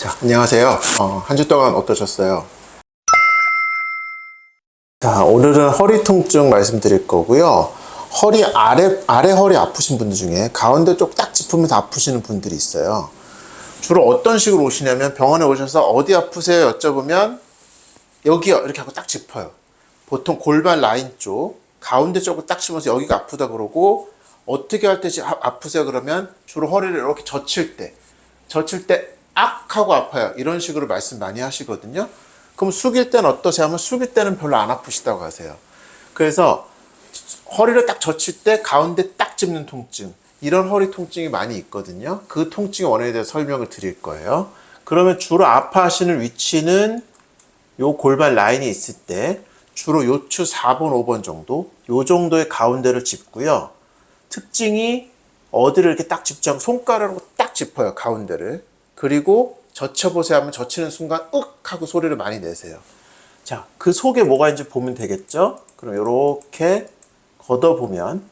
자, 안녕하세요. 한 주 동안 어떠셨어요? 자, 오늘은 허리 통증 말씀드릴 거고요. 허리 아래 허리 아프신 분들 중에 가운데 쪽 딱 짚으면서 아프시는 분들이 있어요. 주로 어떤 식으로 오시냐면 병원에 오셔서 어디 아프세요? 여쭤보면 여기요. 이렇게 하고 딱 짚어요. 보통 골반 라인 쪽, 가운데 쪽을 딱 짚어서 여기가 아프다 그러고 어떻게 할 때 아프세요? 그러면 주로 허리를 이렇게 젖힐 때 악 하고 아파요. 이런 식으로 말씀 많이 하시거든요. 그럼 숙일 때는 어떠세요? 하면 숙일 때는 별로 안 아프시다고 하세요. 그래서 허리를 딱 젖힐 때 가운데 딱 짚는 통증, 이런 허리 통증이 많이 있거든요. 그 통증의 원인에 대해서 설명을 드릴 거예요. 그러면 주로 아파하시는 위치는 요 골반 라인이 있을 때 주로 요추 4번, 5번 정도, 요 정도의 가운데를 짚고요. 특징이 어디를 이렇게 딱 짚지 않고 손가락으로 딱 짚어요, 가운데를. 그리고 젖혀보세요 하면 젖히는 순간 윽 하고 소리를 많이 내세요. 자, 그 속에 뭐가 있는지 보면 되겠죠? 그럼 이렇게 걷어보면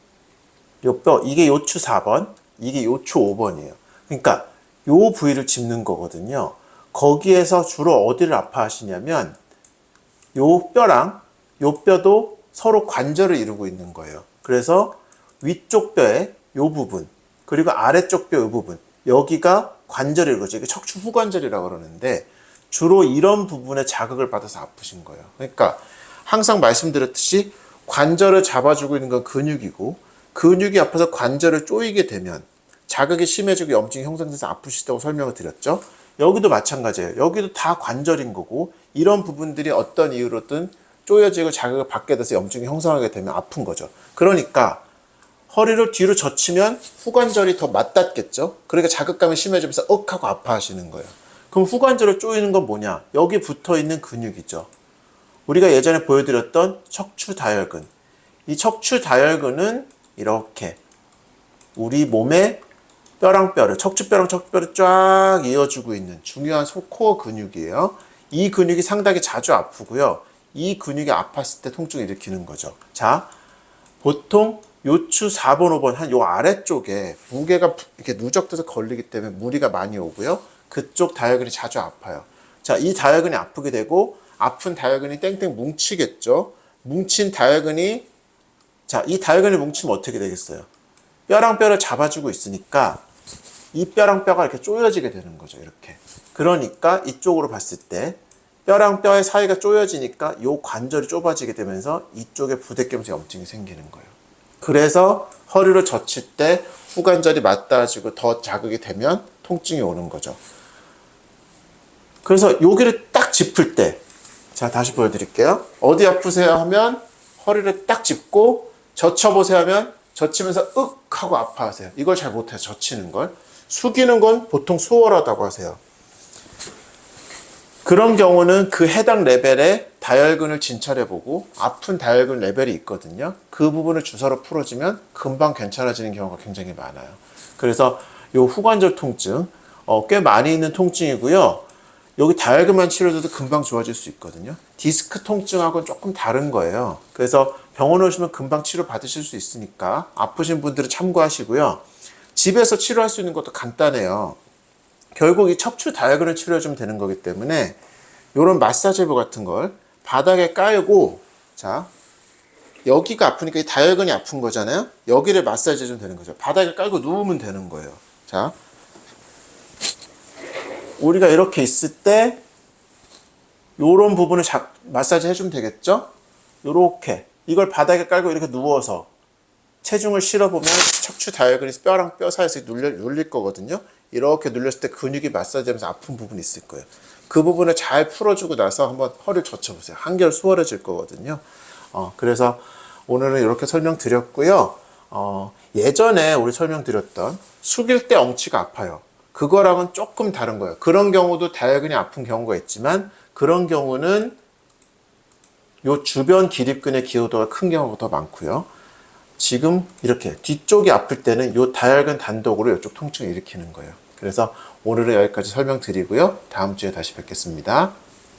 요 뼈, 이게 요추 4번, 이게 요추 5번이에요. 그러니까 요 부위를 짚는 거거든요. 거기에서 주로 어디를 아파하시냐면 요 뼈랑 요 뼈도 서로 관절을 이루고 있는 거예요. 그래서 위쪽 뼈의 요 부분, 그리고 아래쪽 뼈 요 부분, 여기가 관절이 이루어져. 이게 척추 후관절이라고 그러는데 주로 이런 부분에 자극을 받아서 아프신 거예요. 그러니까 항상 말씀드렸듯이 관절을 잡아주고 있는 건 근육이고, 근육이 아파서 관절을 조이게 되면 자극이 심해지고 염증이 형성돼서 아프시다고 설명을 드렸죠. 여기도 마찬가지예요. 여기도 다 관절인 거고, 이런 부분들이 어떤 이유로든 조여지고 자극을 받게 돼서 염증이 형성하게 되면 아픈 거죠. 그러니까 허리를 뒤로 젖히면 후관절이 더 맞닿겠죠. 그러니까 자극감이 심해지면서 하고 아파하시는 거예요. 그럼 후관절을 조이는 건 뭐냐? 여기 붙어있는 근육이죠. 우리가 예전에 보여드렸던 척추다혈근. 이 척추다혈근은 이렇게 우리 몸의 뼈랑 뼈를, 척추뼈랑 척추뼈를 쫙 이어주고 있는 중요한 코어 근육이에요. 이 근육이 상당히 자주 아프고요. 이 근육이 아팠을 때 통증을 일으키는 거죠. 자, 보통 요추 4번, 5번 한 요 아래쪽에 무게가 이렇게 누적돼서 걸리기 때문에 무리가 많이 오고요. 그쪽 다혈근이 자주 아파요. 자, 이 다혈근이 아프게 되고 아픈 다혈근이 땡땡 뭉치겠죠. 뭉친 다혈근이, 자, 이 다혈근이 뭉치면 어떻게 되겠어요? 뼈랑 뼈를 잡아주고 있으니까 이 뼈랑 뼈가 이렇게 조여지게 되는 거죠. 이렇게. 그러니까 이쪽으로 봤을 때 뼈랑 뼈의 사이가 조여지니까 이 관절이 좁아지게 되면서 이쪽에 부대끼면서 염증이 생기는 거예요. 그래서 허리를 젖힐 때 후관절이 맞닿아지고 더 자극이 되면 통증이 오는 거죠. 그래서 여기를 딱 짚을 때, 자, 다시 보여드릴게요. 어디 아프세요 하면 허리를 딱 짚고, 젖혀보세요 하면 젖히면서 하고 아파하세요. 이걸 잘 못해요, 젖히는 걸. 숙이는 건 보통 수월하다고 하세요. 그런 경우는 그 해당 레벨의 다혈근을 진찰해보고 아픈 다혈근 레벨이 있거든요. 그 부분을 주사로 풀어주면 금방 괜찮아지는 경우가 굉장히 많아요. 그래서 이 후관절 통증, 꽤 많이 있는 통증이고요. 여기 다혈근만 치료해도 금방 좋아질 수 있거든요. 디스크 통증하고는 조금 다른 거예요. 그래서 병원에 오시면 금방 치료 받으실 수 있으니까 아프신 분들은 참고하시고요. 집에서 치료할 수 있는 것도 간단해요. 결국 이 척추 다혈근을 치료해주면 되는 거기 때문에 이런 마사지볼 같은 걸 바닥에 깔고, 자, 여기가 아프니까 이 다혈근이 아픈 거잖아요. 여기를 마사지 해주면 되는 거죠. 바닥에 깔고 누우면 되는 거예요. 자, 우리가 이렇게 있을 때 이런 부분을 마사지 해주면 되겠죠. 이렇게 이걸 바닥에 깔고 이렇게 누워서 체중을 실어보면 척추 다혈근이 뼈랑 뼈 사이에서 눌릴 거거든요. 이렇게 눌렸을 때 근육이 마사지하면서 아픈 부분이 있을 거예요. 그 부분을 잘 풀어주고 나서 한번 허리를 젖혀보세요. 한결 수월해질 거거든요. 그래서 오늘은 이렇게 설명드렸고요. 예전에 우리 설명드렸던 숙일 때 엉치가 아파요. 그거랑은 조금 다른 거예요. 그런 경우도 다혈근이 아픈 경우가 있지만 그런 경우는 요 주변 기립근의 기여도가 큰 경우가 더 많고요. 지금 이렇게 뒤쪽이 아플 때는 이 다혈근 단독으로 이쪽 통증을 일으키는 거예요. 그래서 오늘은 여기까지 설명드리고요. 다음 주에 다시 뵙겠습니다.